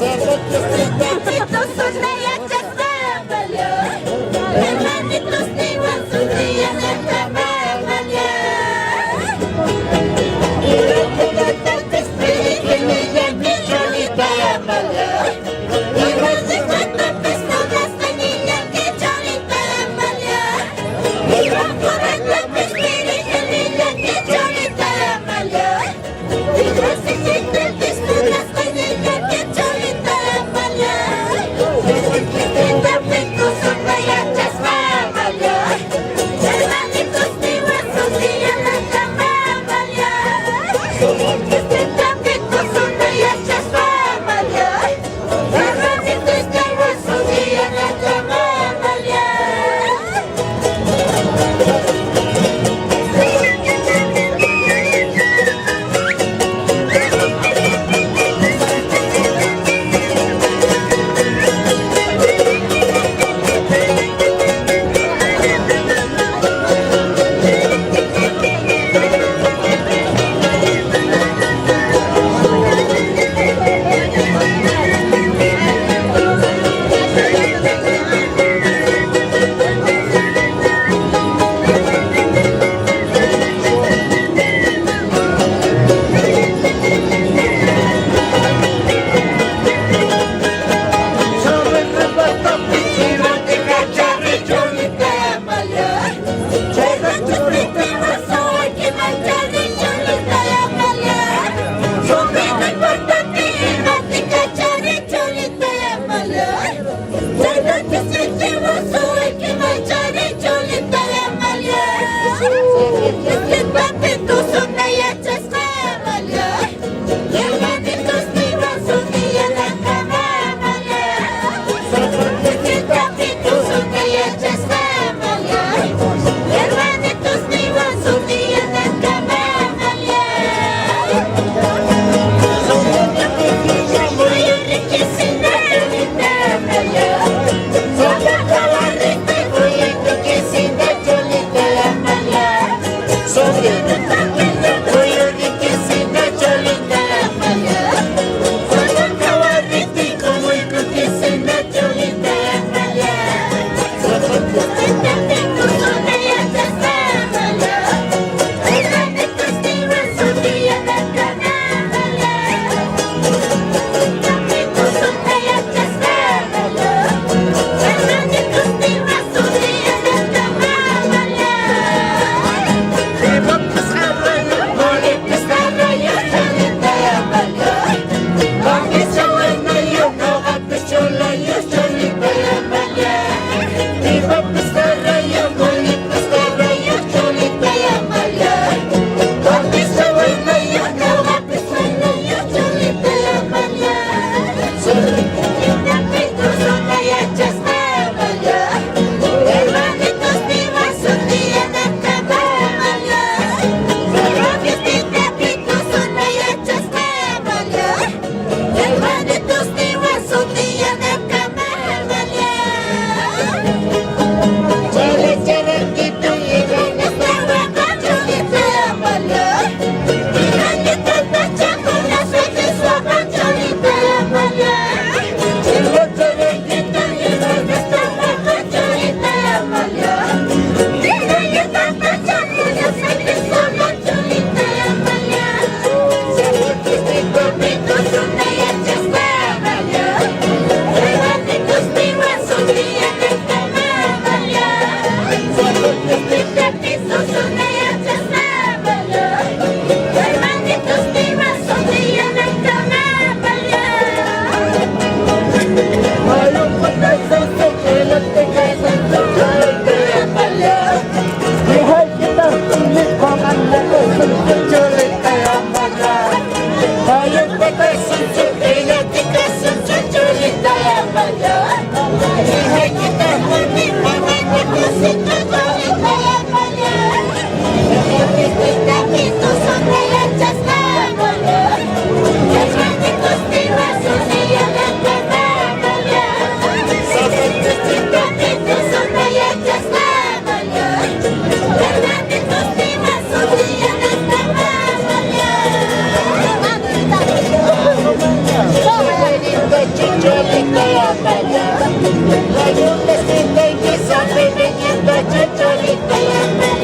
Hermanitos son hechas familia. Hermanitos ni van su día de familia. Y recuerda que espíritu ni ya que cholita Amalia. Y recuerda que todas niña que cholita Amalia. Y recuerda que espíritu ni ya que cholita Amalia. Y recuerda que todas niña que cholita Amalia. Hermanitos son hechas familia. Hermanitos ni van su día de familia. Hermanitos son hechas familia. Hermanitos ni van su día de familia. Hermanitos ni van su día de Cholita y Amalia. Hay un vestido que sabe de Cholita y Amalia.